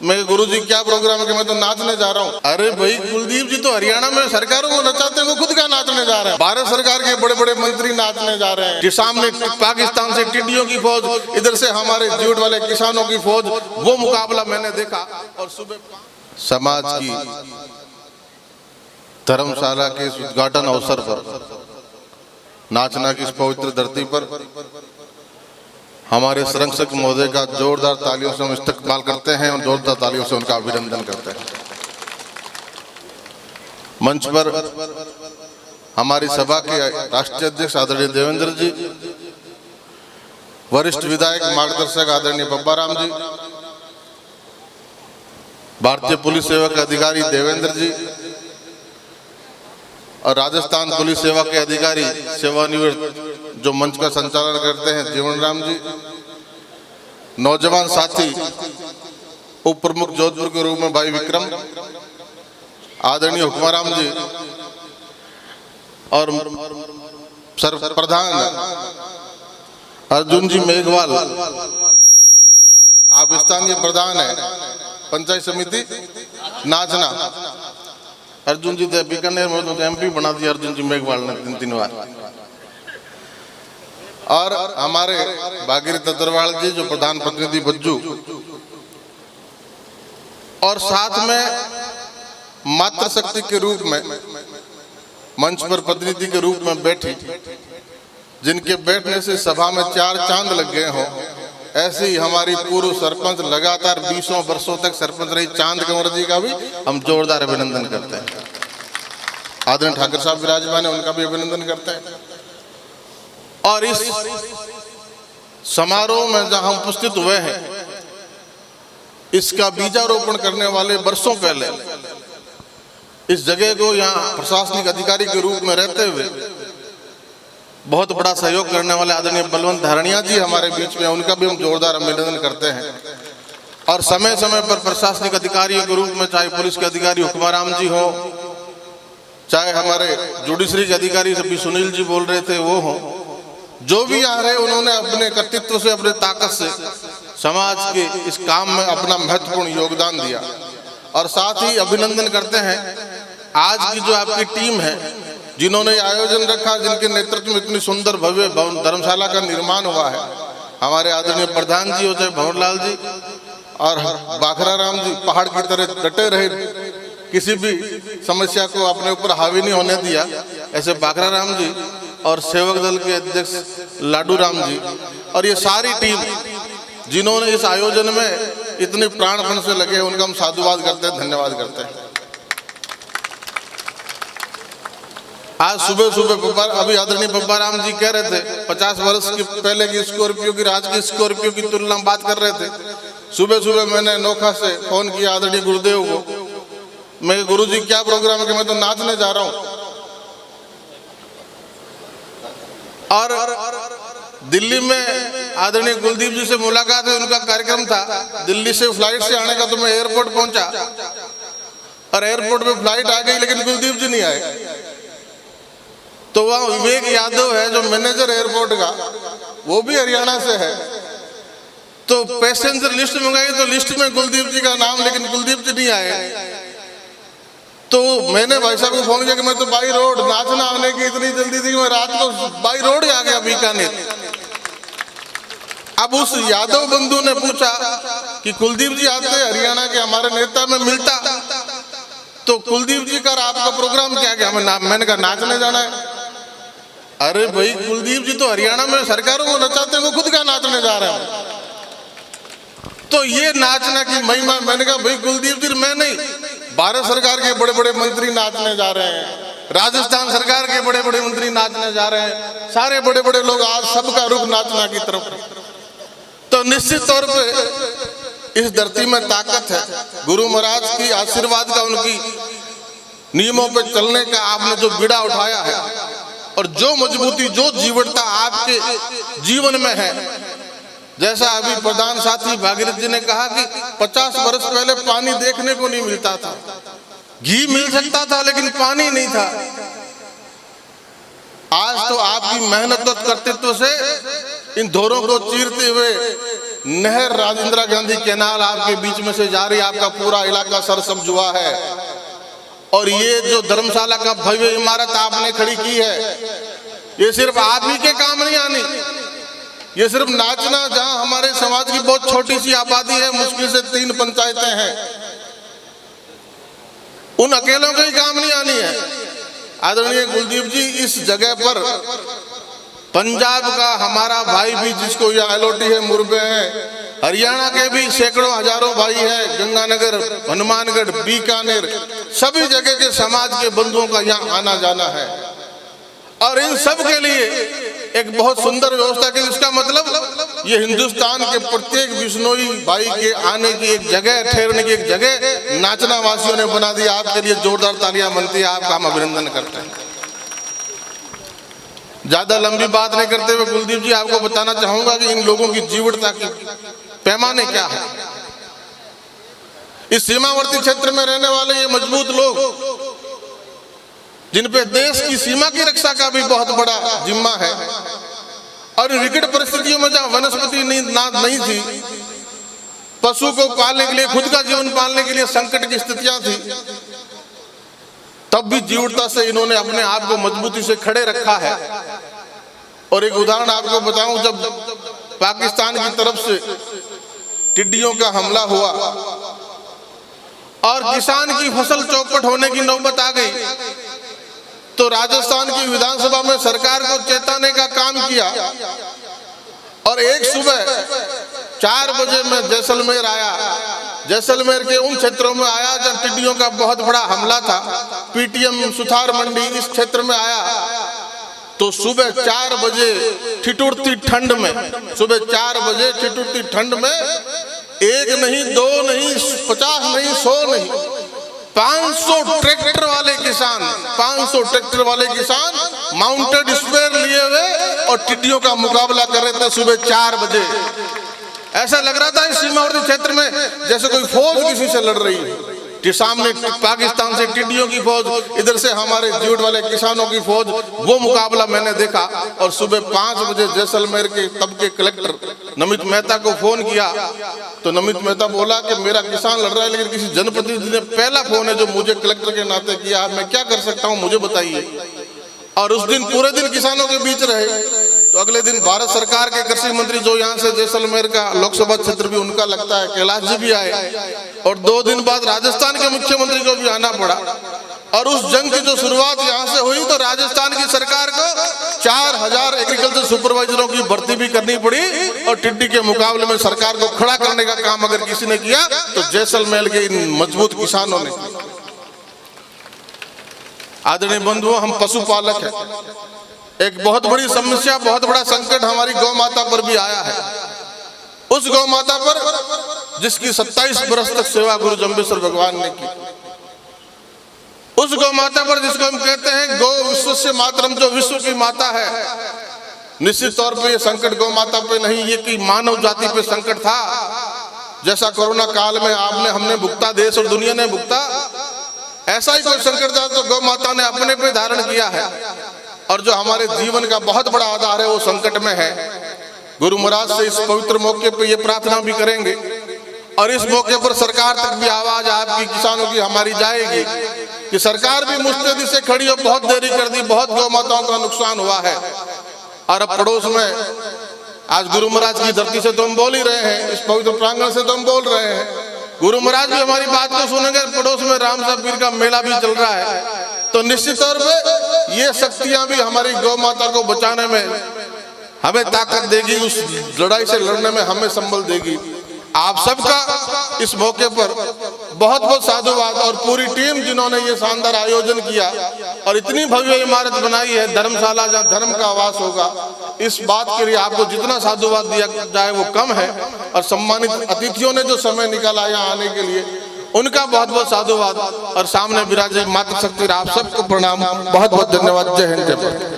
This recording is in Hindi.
मैं गुरुजी क्या प्रोग्राम है कि मैं तो नाचने जा रहा हूँ। अरे भाई कुलदीप जी तो हरियाणा में सरकारों को नचाते हैं, वो खुद क्या नाचने जा रहे हैं। भारत सरकार के बड़े बड़े मंत्री नाचने जा रहे हैं कि सामने पाकिस्तान से टिड्डियों की फौज, इधर से हमारे जूट वाले किसानों की फौज। वो मुकाबला मैंने देखा। और सुबह समाज की धर्मशाला के उद्घाटन अवसर पर नाचना की इस पवित्र धरती पर हमारे संरक्षक महोदय का जोरदार तालियों से हम इस्तकबाल करते हैं और जोरदार तालियों से उनका अभिनंदन करते हैं। मंच पर हमारी सभा के राष्ट्रीय अध्यक्ष आदरणीय देवेंद्र जी, वरिष्ठ विधायक मार्गदर्शक आदरणीय बब्बा राम जी, भारतीय पुलिस सेवा के अधिकारी देवेंद्र जी और राजस्थान पुलिस सेवा के अधिकारी सेवानिवृत्त जो मंच का संचालन करते हैं जीवन राम जी, नौजवान साथी उप प्रमुख जोधपुर के रूप में भाई विक्रम, आदरणीय हुक्माराम जी और सर प्रधान अर्जुन जी मेघवाल, आप स्थानीय प्रधान है पंचायत समिति नाचना। अर्जुन जी बीकानेर में तो एमपी बना दिया अर्जुन जी मेघवाल ने 3 बार। और हमारे भागीरथ अग्रवाल जी जो प्रधान प्रतिनिधि बज्जू, और साथ में मातृशक्ति के रूप में मंच पर प्रतिनिधि के रूप में बैठी, जिनके बैठने से सभा में 4 चांद लग गए हों, ऐसी हमारी पूर्व सरपंच लगातार 20 वर्षों तक सरपंच रही चांद कंवर जी का भी हम जोरदार अभिनंदन करते हैं। आदरणीय ठाकर साहब विराजमान है, उनका भी अभिनंदन करते हैं। और इस समारोह में जहां हम उपस्थित हुए हैं, इसका बीजारोपण करने वाले वर्षों पहले इस जगह को यहाँ प्रशासनिक अधिकारी के रूप में रहते हुए बहुत बड़ा सहयोग करने वाले आदरणीय बलवंत धारणिया जी हमारे बीच में, उनका भी हम जोरदार अभिनंदन करते हैं। और समय समय पर प्रशासनिक अधिकारियों के रूप में, चाहे पुलिस के अधिकारी हुक्माराम जी हो, चाहे हमारे जुडिशरी के अधिकारी सभी सुनील जी बोल रहे थे वो हो, जो भी आ रहे उन्होंने अपने कर्तृत्व से, अपने ताकत से समाज के इस काम में अपना महत्वपूर्ण योगदान दिया। और साथ ही अभिनंदन करते हैं आज की जो आपकी टीम है, जिन्होंने आयोजन रखा, जिनके नेतृत्व में इतनी सुंदर भव्य धर्मशाला का निर्माण हुआ है। हमारे आदरणीय प्रधान जी हो, चाहे भंवरलाल जी और बाखरा राम जी, पहाड़ की तरह डटे रहे, किसी भी समस्या को अपने ऊपर हावी नहीं होने दिया, ऐसे बाखरा राम जी और सेवक दल के अध्यक्ष लाडू राम जी और ये सारी टीम जिन्होंने इस आयोजन में इतने प्राणपण से लगे, उनका हम साधुवाद करते हैं, धन्यवाद करते हैं। आज सुबह सुबह अभी आदरणीय बब्बा राम जी कह रहे थे 50 वर्ष की पहले की स्कॉर्पियो की, आज की स्कॉर्पियो की तुलना बात कर रहे थे। सुबह सुबह मैंने नोखा से फोन किया आदरणीय गुरुदेव को, मैं गुरुजी क्या प्रोग्राम है कि मैं तो नाचने जा रहा हूँ। और दिल्ली में आदरणीय कुलदीप जी से मुलाकात है, उनका कार्यक्रम था। दिल्ली से फ्लाइट से आने का तो मैं एयरपोर्ट पहुंचा और एयरपोर्ट पे फ्लाइट आ गई, लेकिन कुलदीप जी नहीं आए। तो वह विवेक यादव है जो मैनेजर एयरपोर्ट का, वो भी हरियाणा से है। तो पैसेंजर लिस्ट मंगाई तो लिस्ट में कुलदीप जी का नाम, लेकिन कुलदीप जी नहीं आए। तो मैंने भाई साहब को फोन किया कि मैं तो बाई रोड, नाचना आने की इतनी जल्दी थी कि मैं रात को बाई रोड ही आ गया बीकानेर। अब उस यादव बंधु ने पूछा कि कुलदीप जी आते हरियाणा के हमारे नेता में मिलता, तो कुलदीप जी का आपका प्रोग्राम क्या है? मैंने कहा नाचने जाना है। अरे भाई कुलदीप जी तो हरियाणा में सरकारों को नचाते हैं, वो खुद क्या नाचने जा रहे हैं। तो ये नाचना की महिमा, मैंने कहा भाई कुलदीप जी मैं नहीं, भारत सरकार के बड़े बड़े मंत्री नाचने जा रहे हैं, राजस्थान सरकार के बड़े बड़े मंत्री नाचने जा रहे हैं, सारे बड़े बड़े लोग, आज सबका रुख नाचना की तरफ। तो निश्चित तौर पे इस धरती में ताकत है। गुरु महाराज की आशीर्वाद का, उनकी नियमों पे चलने का आपने जो बीड़ा उठाया है और जो मजबूती, जो जीवटता आपके जीवन में है, जैसा अभी प्रधान साथी भागीरथ जी ने कहा कि 50 वर्ष पहले पानी देखने को नहीं मिलता था, घी मिल सकता था लेकिन पानी नहीं था। आज तो आपकी मेहनत और कर्तृत्व से इन धोरों को चीरते हुए नहर राजेंद्र गांधी कैनाल आपके बीच में से जा रही, आपका पूरा इलाका सरसब्ज हुआ है। और ये जो धर्मशाला का भव्य इमारत आपने खड़ी की है, ये सिर्फ आप ही के काम नहीं आनी, ये सिर्फ नाचना, जहां हमारे समाज की बहुत छोटी सी आबादी है, मुश्किल से 3 पंचायतें हैं, उन अकेलों के ही काम नहीं आनी है। आदरणीय कुलदीप जी, इस जगह पर पंजाब का हमारा भाई भी, जिसको यह अलॉटी है, मुरबे है, हरियाणा के भी सैकड़ों हजारों भाई हैं, गंगानगर, हनुमानगढ़, बीकानेर, सभी जगह के समाज के बंधुओं का यहाँ आना जाना है। और इन सब के लिए एक बहुत सुंदर व्यवस्था की, इसका मतलब ये हिंदुस्तान के प्रत्येक बिश्नोई भाई के आने की एक जगह, ठहरने की एक जगह नाचना वासियों ने बना दी। आपके लिए जोरदार तालियां बनती है, आपका हम अभिनंदन करते हैं। ज्यादा लंबी बात नहीं करते हुए कुलदीप जी, आपको बताना चाहूंगा कि इन लोगों की जीवटता की पैमाने क्या है। इस सीमावर्ती क्षेत्र में रहने वाले ये मजबूत लोग, जिन पे देश की सीमा की रक्षा का भी बहुत बड़ा जिम्मा है, और विकट परिस्थितियों में जहां वनस्पति नहीं थी, पशु को पालने के लिए, खुद का जीवन पालने के लिए संकट की स्थितियां थी, तब भी जीवटता से इन्होंने अपने आप को मजबूती से खड़े रखा है। और एक उदाहरण आपको बताऊं, जब पाकिस्तान की तरफ से टिड्डियों का हमला हुआ और किसान की फसल चौपट होने की नौबत आ गई, तो राजस्थान की विधानसभा में सरकार को चेताने का काम किया। और एक सुबह 4 बजे मैं जैसलमेर आया, जैसलमेर के उन क्षेत्रों में आया जब टिड्डियों का बहुत बड़ा हमला था। पीटीएम, सुथार मंडी, इस क्षेत्र में आया तो सुबह 4 बजे ठिठुरती ठंड में, सुबह 4 बजे ठिठुरती ठंड में 1 नहीं, 2 नहीं, 50 नहीं, 100 नहीं, 500 ट्रैक्टर वाले किसान, 500 ट्रैक्टर वाले किसान माउंटेड स्प्रेयर लिए हुए और टिड्डियों का मुकाबला कर रहे थे सुबह 4 बजे। ऐसा लग रहा था इस सीमावर्ती क्षेत्र में जैसे कोई फौज किसी से लड़ रही है, कि सामने पाकिस्तान से टिड्डियों की फौज, इधर से हमारे जीवट वाले किसानों की फौज। वो मुकाबला मैंने देखा। और सुबह 5 बजे जैसलमेर के तब के कलेक्टर नमित मेहता को फोन किया, तो नमित मेहता बोला कि मेरा किसान लड़ रहा है, लेकिन किसी जनप्रतिनिधि ने पहला फोन है जो मुझे कलेक्टर के नाते किया, मैं क्या कर सकता हूँ, मुझे बताइए। और उस दिन पूरे दिन किसानों के बीच रहे। तो अगले दिन भारत सरकार के कृषि मंत्री, जो यहाँ से जैसलमेर का लोकसभा क्षेत्र भी उनका लगता है, कैलाश जी भी आए। और 2 दिन बाद राजस्थान के मुख्यमंत्री को भी आना पड़ा। और उस जंग की जो शुरुआत यहाँ से हुई, तो राजस्थान की सरकार को 4000 एग्रीकल्चर सुपरवाइजरों की भर्ती भी करनी पड़ी। और टिड्डी के मुकाबले में सरकार को खड़ा करने का काम अगर किसी ने किया तो जैसलमेर के इन मजबूत किसानों ने। आदरणीय बंधुओं, हम पशुपालक हैं। एक बहुत बड़ी समस्या, बहुत बड़ा संकट हमारी गौ माता पर भी आया है। उस गौ माता पर जिसकी 27 बरस तक सेवा गुरु जम्बेश्वर भगवान ने की, उस गौ माता पर जिसको हम कहते हैं गौ विश्व से मातरम, जो विश्व की माता है। निश्चित तौर पे ये संकट गौ माता पे नहीं, ये कि मानव जाति पे संकट था। जैसा कोरोना काल में हमने भुगता, देश और दुनिया ने भुगता, ऐसा ही कोई संकट था तो गौ माता ने अपने पे धारण किया है। और जो हमारे जीवन का बहुत बड़ा आधार है वो संकट में है। गुरु महाराज से इस पवित्र मौके पे ये प्रार्थना भी करेंगे, और इस मौके पर सरकार तक भी आवाज आपकी, किसानों की, हमारी जाएगी कि सरकार भी मुस्तैदी से खड़ी हो। बहुत देरी कर दी, बहुत गौ माताओं का नुकसान हुआ है। और अब पड़ोस में आज गुरु महाराज की धरती से तो हम बोल ही रहे हैं, इस पवित्र प्रांगण से तो हम बोल रहे हैं। गुरु महाराज भी हमारी बात को सुनेंगे। पड़ोस में राम साहब पीर का मेला भी चल रहा है, तो निश्चित तौर पे ये शक्तियां भी हमारी गौ माता को बचाने में हमें ताकत देगी, उस लड़ाई से लड़ने में हमें संबल देगी। आप सबका इस मौके पर बहुत बहुत साधुवाद, और पूरी टीम जिन्होंने ये शानदार आयोजन किया और इतनी भव्य इमारत बनाई है, धर्मशाला जहाँ धर्म का आवास होगा, इस बात के लिए आपको जितना साधुवाद दिया जाए वो कम है। और सम्मानित अतिथियों ने जो समय निकाला यहाँ आने के लिए, उनका बहुत बहुत साधुवाद। और सामने विराजे मातृशक्ति, आप सबको प्रणाम, बहुत बहुत धन्यवाद। जय हिंद, जय भारत।